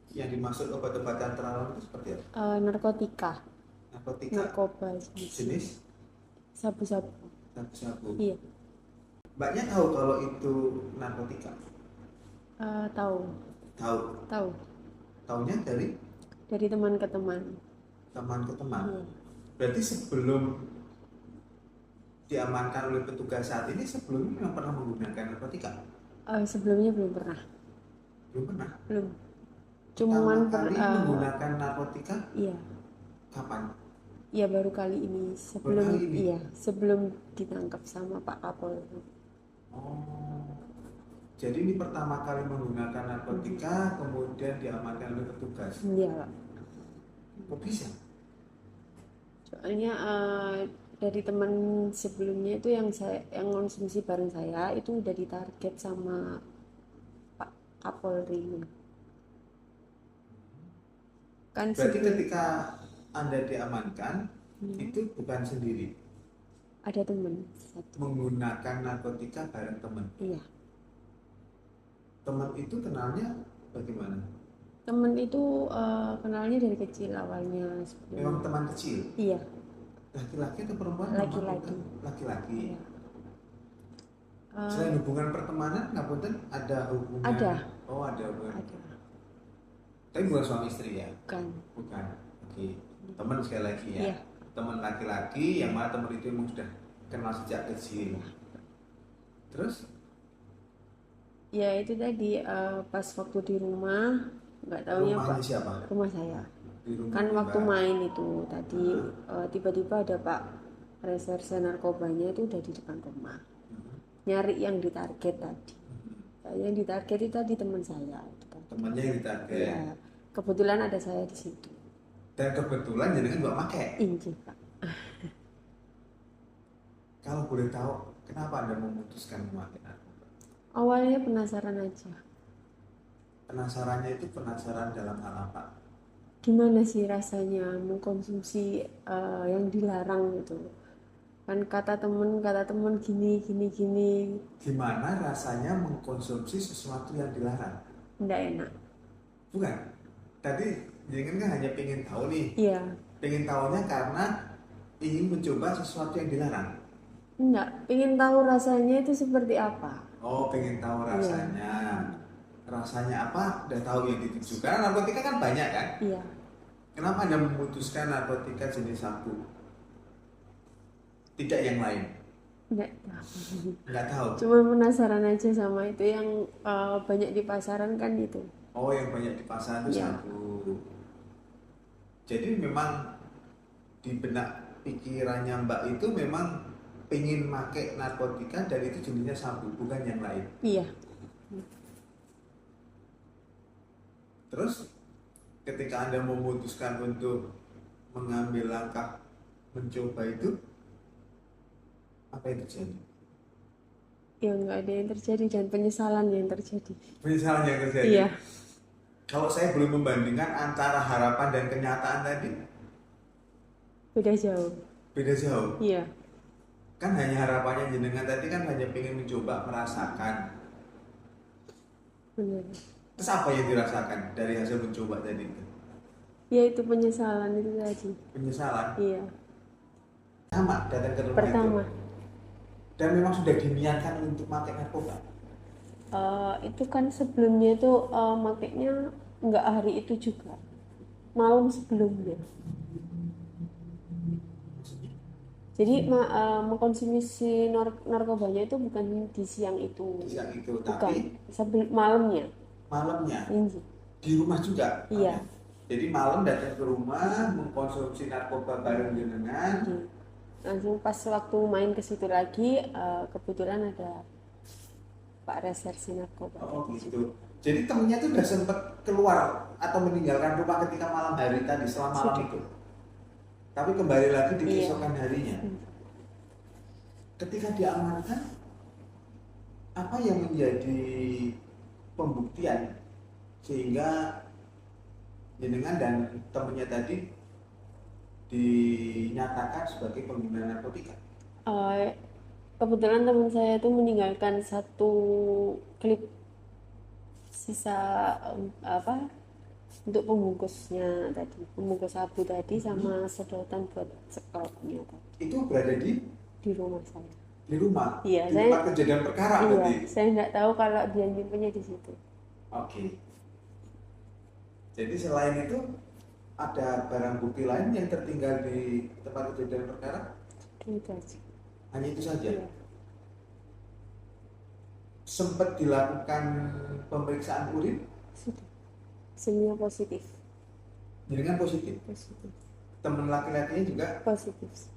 Yang dimaksud obat-obatan terlarang itu seperti apa? Narkotika, Narkotika narkoba jenis jenis sabu-sabu. sabu-sabu. Iya. Mbaknya tahu kalau itu narkotika? Tahu, Tahu. tahu. Taunya dari Dari teman ke teman. teman ke teman. Iya. Berarti sebelum diamankan oleh petugas saat ini, sebelumnya memang pernah menggunakan narkotika? Sebelumnya belum pernah. Belum pernah. Belum. Pertama Cuman kali menggunakan narkotika iya. kapan? Iya baru kali ini Baru sebelum kali ini. iya sebelum ditangkap sama Pak Kapolri. Oh, jadi ini pertama kali menggunakan narkotika, kemudian diamankan oleh petugas. Iya. Kok bisa? Soalnya dari teman sebelumnya itu yang konsumsi bareng saya itu udah ditarget sama Pak Kapolri. Kan Berarti sebelum ketika Anda diamankan, ya, itu bukan sendiri, ada teman satu. menggunakan narkotika bareng teman. Iya. Teman itu kenalnya bagaimana? Temen itu kenalnya dari kecil awalnya Memang sebelum. teman kecil, Iya, laki-laki atau perempuan? laki-laki. Laki-laki. Iya. Selain Eh, hubungan pertemanan, ngapunten ada hubungan. ada, Oh, ada hubungan. ada. Tapi bukan suami istri ya? Bukan. Bukan. Oke. Teman sekali lagi ya. Iya. Teman laki-laki yang mana teman itu memang sudah kenal sejak kecil. Terus Ya itu tadi pas waktu di rumah nggak taunya Pak rumahnya siapa? rumah saya. Di rumah Kan waktu Mbak. main itu tadi tiba-tiba ada Pak reserse narkobanya itu udah di depan rumah. Nyari yang ditarget tadi. Yang ditarget itu tadi teman saya. Itu tadi. Temannya yang ditarget. Ya, kebetulan ada saya di situ. Dan kebetulan jadi kan Mbak make. Injil Pak. Kalau boleh tahu, kenapa Anda memutuskan memakai narkoba? Awalnya penasaran aja. Penasarannya itu penasaran dalam hal apa? Gimana sih rasanya mengkonsumsi yang dilarang gitu. Kan kata temen gini gini gini. Gimana rasanya mengkonsumsi sesuatu yang dilarang? Nggak enak. Bukan. Tadi jangan kan hanya pengen tahu nih. Iya. Pengen tahunya karena ingin mencoba sesuatu yang dilarang. Enggak, pengen tahu rasanya itu seperti apa. Oh, pengen tahu Iya. rasanya. Rasanya apa? Udah tahu yang dituju. Karena narkotika kan banyak kan? Iya. Kenapa Anda memutuskan narkotika jenis sabu? Tidak yang lain? Enggak tahu. Nggak tahu. Cuma penasaran aja sama itu yang banyak di pasaran kan itu. Oh, yang banyak di pasaran itu Iya. sabu. Jadi memang di benak pikirannya Mbak itu memang pengen make narkotika dan itu jenisnya sabu, bukan yang lain. Iya. Terus ketika Anda memutuskan untuk mengambil langkah mencoba itu, apa yang terjadi? Ya nggak ada yang terjadi dan penyesalan yang terjadi. Penyesalan yang terjadi. Iya. Kalau saya belum membandingkan antara harapan dan kenyataan tadi, Beda jauh. beda jauh. Iya. Kan hanya harapannya jenengan tadi kan hanya ingin mencoba merasakan. Benar. Terus apa yang dirasakan dari hasil mencoba tadi itu? Ya itu penyesalan itu tadi. Penyesalan. Iya. Sama datang ke rumah Pertama. itu. Dan memang sudah diniatkan untuk pakai narkoba. Itu kan sebelumnya itu makainya nggak hari itu juga. Malam sebelumnya. Jadi mengkonsumsi narkobanya itu bukan di siang itu. Di siang itu, Bukan. tapi Malamnya. malamnya Iya. di rumah juga. Iya. Jadi malam datang ke rumah mengkonsumsi narkoba bareng jenengan. Iya. Langsung pas waktu main ke situ lagi kebetulan ada Pak Reserse Narkoba. Oh gitu. Jadi temennya tuh udah sempet keluar atau meninggalkan rumah ketika malam hari tadi setelah malam Sudah. itu. Tapi kembali lagi di Iya. keesokan harinya. Ketika diamankan, apa yang menjadi pembuktian sehingga jenengan dan temennya tadi dinyatakan sebagai pengguna narkotika? Eh, Kebetulan teman saya itu meninggalkan satu klip sisa apa untuk pembungkusnya tadi, pembungkus sabu tadi sama sedotan buat sekropnya tadi Itu berada di rumah saya. rumah, Iya, di saya tempat kejadian perkara iya, berarti. saya nggak tahu kalau dia nyimpennya di situ. Oke. Jadi selain itu ada barang bukti lain yang tertinggal di tempat kejadian perkara? Itu aja. Hanya itu saja. Iya, Sempat dilakukan pemeriksaan urin, sudah. Hasilnya positif. jenengan positif. Positif. Teman laki-lakinya juga Positif.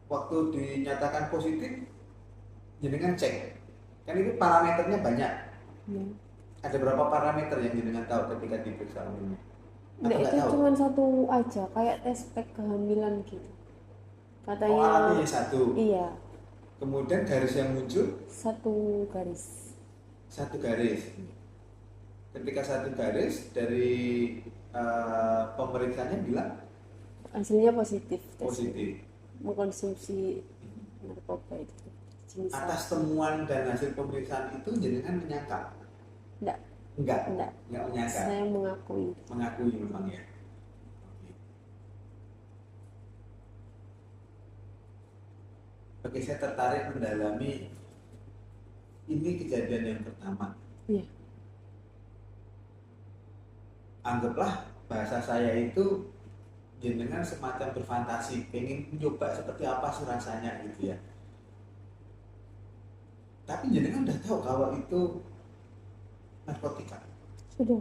waktu dinyatakan positif, jenengan cek. Kan itu parameternya banyak. Ya. Ada berapa parameter yang jenengan tahu ketika diperiksa urinnya? Enggak, Atau nggak itu tahu? cuma satu aja, kayak tes pack kehamilan gitu. Oh, Katanya alatnya satu. iya, Kemudian garis yang muncul satu garis. satu garis. Ketika satu garis dari pemeriksaannya bilang Hasilnya positif. Tes positif. mengkonsumsi narkoba itu jenis Atas sabu. temuan dan hasil pemeriksaan itu jenengan menyangka? Enggak, Enggak enggak. menyangka. Saya mengakui. Mengakui memang ya. Oke, saya tertarik mendalami ini kejadian yang pertama. Iya, Anggaplah bahasa saya itu jenengan semacam berfantasi, pengen mencoba seperti apa sih rasanya gitu ya. Tapi jenengan udah tahu kalau itu narkotika, sudah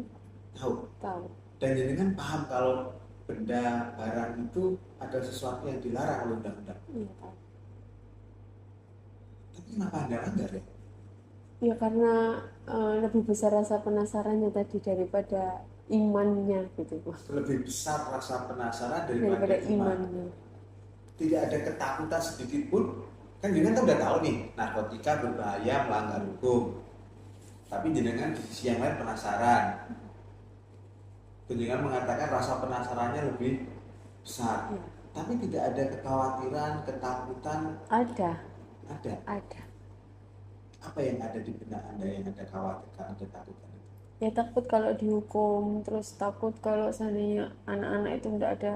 tahu. tahu. Dan jenengan paham kalau benda barang itu ada sesuatu yang dilarang oleh undang-undang. Iya, tahu. Tapi kenapa Anda langgar ya? Ya karena lebih besar rasa penasarannya tadi daripada imannya gitu, Bu. Lebih besar rasa penasaran Daripada daripada iman. imannya. Tidak ada ketakutan sedikit pun. Kan jenengan kan udah tahu nih, narkotika berbahaya, melanggar hukum. Tapi jenengan di sisi yang lain penasaran. Jenengan mengatakan rasa penasarannya lebih besar. Ya, Tapi tidak ada kekhawatiran, ketakutan. ada. Ada. Apa yang ada di benak Anda yang ada kekhawatiran, ada takutan? Ya takut kalau dihukum, terus takut kalau seandainya anak-anak itu enggak ada,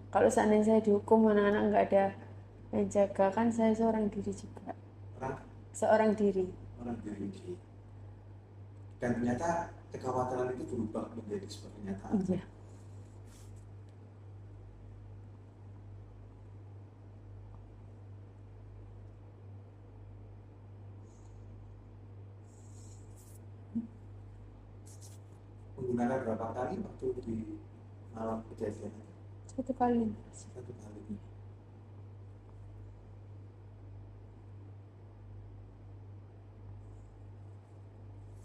kalau seandainya saya dihukum anak-anak enggak ada yang jaga, kan saya seorang diri juga. Seorang diri. Orang diri. Dan ternyata kekhawatiran itu berubah menjadi sebuah kenyataan. Iya. Menggunakan berapa kali waktu di malam kejadian? Satu kali. Satu kali.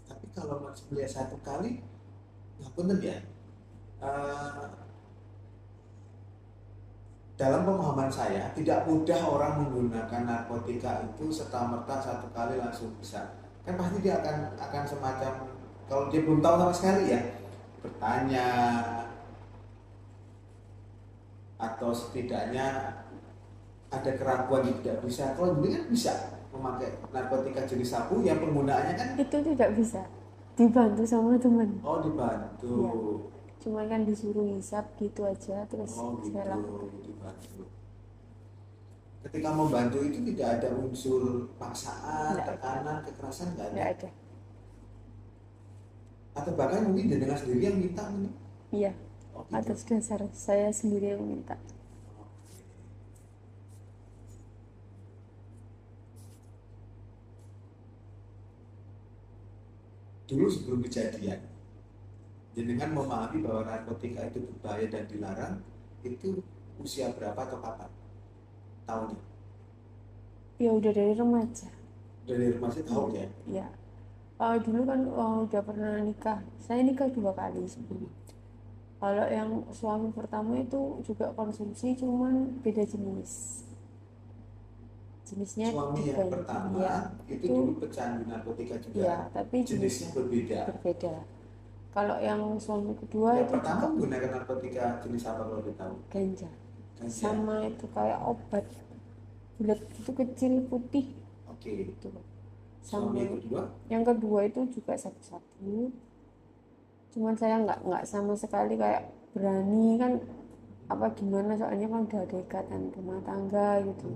Tapi kalau melihat satu kali, ngapunten ya. Dalam pemahaman saya, tidak mudah orang menggunakan narkotika itu serta-merta satu kali langsung bisa. Kan pasti dia akan semacam, kalau dia belum tahu sama sekali ya, bertanya atau setidaknya ada keraguan yang tidak bisa. Kalau ini kan bisa memakai narkotika jenis sabu yang penggunaannya kan Itu tidak bisa. Dibantu sama teman. oh dibantu. Iya. Cuma kan disuruh hisap gitu aja, terus Oh gitu, saya lakukan. dibantu. Ketika membantu itu tidak ada unsur paksaan, Nggak. tekanan, kekerasan, nggak ada. Nggak ada. Atau bahkan mungkin jenengan sendiri yang minta ini. Iya, Oh gitu. atas dasar saya sendiri yang minta. Dulu sebelum kejadian, jenengan memahami bahwa narkotika itu berbahaya dan dilarang, itu usia berapa atau kapan? Tahunnya? Ya udah dari remaja. Dari remaja tahu ya? Ya. Dulu kan udah pernah nikah. Saya nikah 2 kali sebelumnya. Kalau yang suami pertama itu juga konsumsi, cuman beda jenis. Jenisnya Suami yang diganti. pertama Ya, itu dulu pecandu narkotika juga. ya, tapi Jenisnya berbeda. berbeda. Kalau yang suami kedua Yang itu pertama juga menggunakan narkotika jenis apa kalau kita tahu? ganja. Ganja. Sama itu kayak obat bulat itu kecil putih Oke. gitu. Suami Sama yang kedua? yang kedua itu juga sabu-sabu. Cuman saya nggak sama sekali kayak berani kan, apa gimana, soalnya kan udah ada ikatan rumah tangga gitu.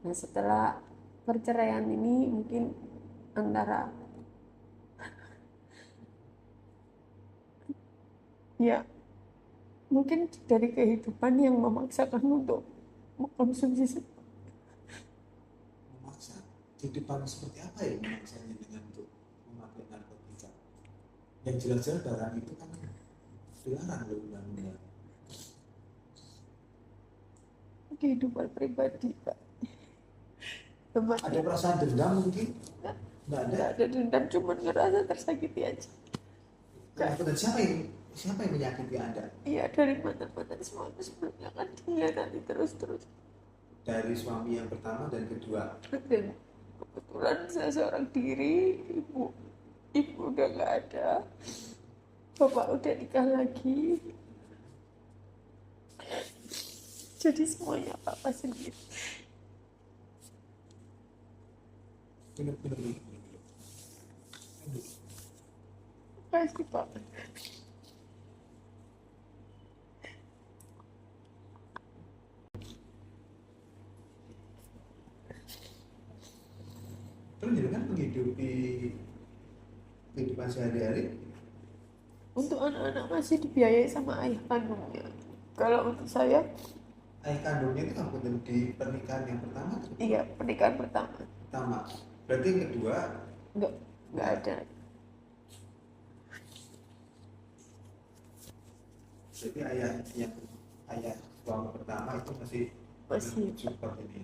Nah setelah perceraian ini mungkin antara, ya mungkin dari kehidupan yang memaksakan untuk mengkonsumsi. Memaksa. Kehidupan seperti apa ya memaksanya dengan untuk memakai narkotika? Yang jelas-jelas barang itu kan dilarang oleh undang-undang. Kehidupan pribadi Pak, Ada temannya perasaan dendam mungkin? Nggak ada. nggak ada dendam, cuman ngerasa tersakiti aja. Dan siapa yang menyakiti Anda? Iya, dari mantan-mantan suami sebelumnya kan dia nanti terus-terus. Dari suami yang pertama dan kedua. Dan kebetulan saya seorang diri, ibu udah nggak ada, bapak udah nikah lagi, jadi semuanya papa sendiri. Benar-benar. Pasti pak. Terus jadi kan menghidupi kehidupan sehari-hari. Untuk anak-anak masih dibiayai sama ayah kandungnya. Kalau untuk saya, Ayah kandungnya itu kan di pernikahan yang pertama. iya pernikahan pertama. Pertama. Berarti yang kedua Nggak, nggak ada. jadi ayah suami pertama itu masih support ini.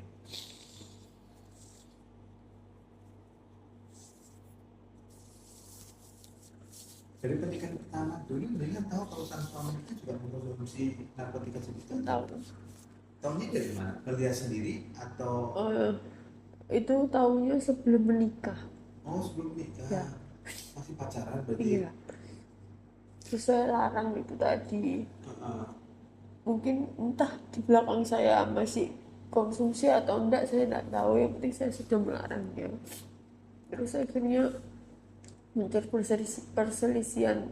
Dari pernikahan pertama dulu mereka tahu kalau sang suami itu juga mengkonsumsi narkotika jenis itu. Tahu. Tahunya dari mana? Melihat sendiri atau Itu tahunya sebelum menikah. oh sebelum nikah? Ya. Masih pacaran berarti? Iya. Terus saya larang itu tadi. Mungkin entah di belakang saya masih konsumsi atau enggak, saya tidak tahu. Yang penting saya sudah melarangnya. Terus akhirnya muncul perselisihan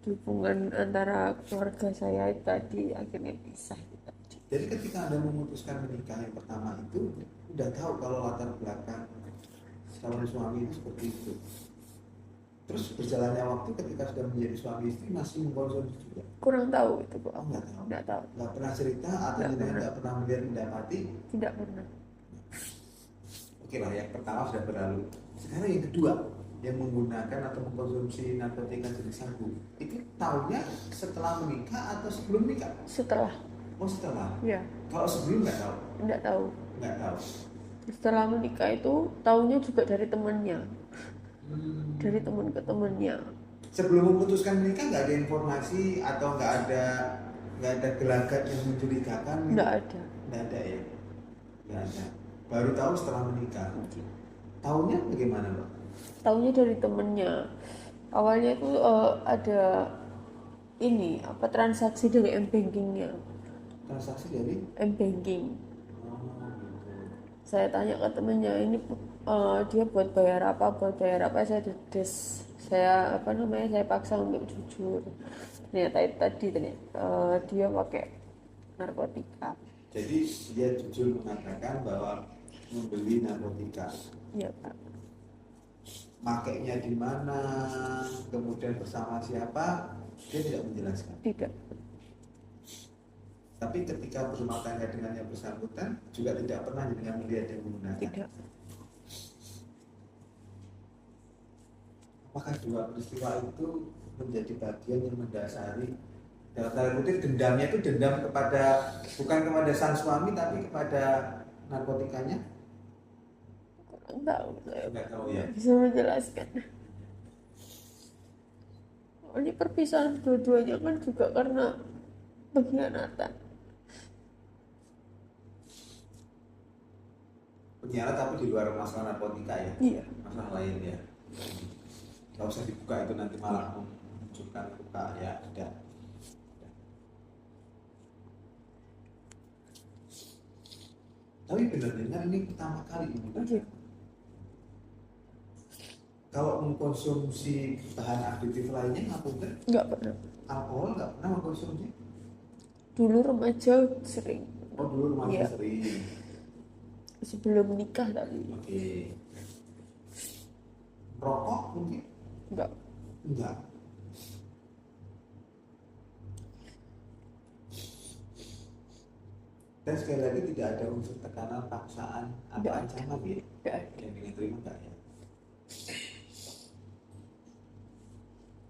hubungan antara keluarga saya itu tadi, akhirnya pisah itu tadi. Jadi ketika Anda memutuskan menikah yang pertama itu udah tahu kalau latar belakang calon suami itu seperti itu. Terus berjalannya waktu ketika sudah menjadi suami istri masih mengkonsumsi juga? Kurang tahu itu kok. Oh, nggak tahu. Nggak tahu. Nggak pernah cerita atau nggak pernah melihat mendapati? Tidak pernah. Oke lah, yang pertama sudah berlalu. Sekarang yang kedua, yang menggunakan atau mengkonsumsi narkotika jenis sabu, itu tahunya setelah menikah atau sebelum nikah? Setelah. Oh setelah. Ya. Kalau sebelum nggak tahu? Nggak tahu. Nggak tahu. Setelah menikah itu tahunya juga dari temannya. Dari teman ke temannya. Sebelum memutuskan menikah nggak ada informasi atau nggak ada gelagat yang mencurigakan? Nggak ada. Nggak ada ya. Nggak ada. Baru tahu setelah menikah. Tahunya bagaimana, Pak? Tahunya dari temennya. Awalnya itu ada ini apa, transaksi dari m-bankingnya. Transaksi dari M-banking. oh, gitu. Saya tanya ke temennya, ini dia buat bayar apa, saya dedes, saya apa namanya, saya paksa untuk jujur. Ternyata itu tadi dia pakai narkotika. Jadi dia jujur mengatakan bahwa membeli narkotika. Iya Pak. Makainya di mana, kemudian bersama siapa, dia tidak menjelaskan. Tidak. Tapi ketika berumah tangga dengan yang bersangkutan juga tidak pernah dengan melihat yang menggunakan. Tidak. Apakah dua peristiwa itu menjadi bagian yang mendasari dalam tanda kutip dendamnya itu dendam kepada bukan kepada sang suami tapi kepada narkotikanya? Kurang tahu saya. Nggak tahu ya. Bisa menjelaskan. Ini perpisahan dua-duanya kan juga karena pengkhianatan. Penjara tapi di luar masalah narkotika ya? Iya. Masalah lain ya? Nggak usah dibuka itu nanti malah menunjukkan luka ya, tidak. Tapi benar-benar ini pertama kali ini. Iya. Kalau mengkonsumsi bahan aditif lainnya ngapunten, Nggak pernah. alkohol nggak pernah mengkonsumsi? Dulu remaja sering. Oh dulu Iya. masih sering. Sebelum nikah tapi Oke. Rokok mungkin? nggak. Enggak. Dan sekali lagi tidak ada unsur tekanan, paksaan, atau Nggak ada. ancaman ya? Nggak ada. Yang ingin terima enggak ya?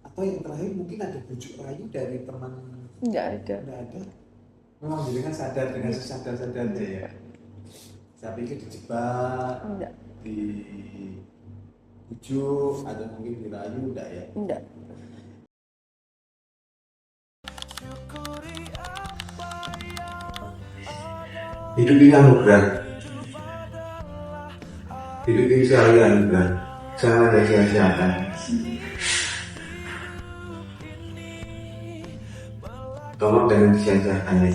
Atau yang terakhir mungkin ada bujuk rayu dari teman? Nggak ada. Enggak ada. Memang jenengan sadar dengan sesadar-sadarnya ya. Saya pikir dijebak, Nggak. dibujuk, atau mungkin dirayu, enggak ya? Nggak. Hidup ini anugerah. Hidup ini sekali anugerah. Jangan ada sia-siakan. Tolong jangan disia-siakan ya.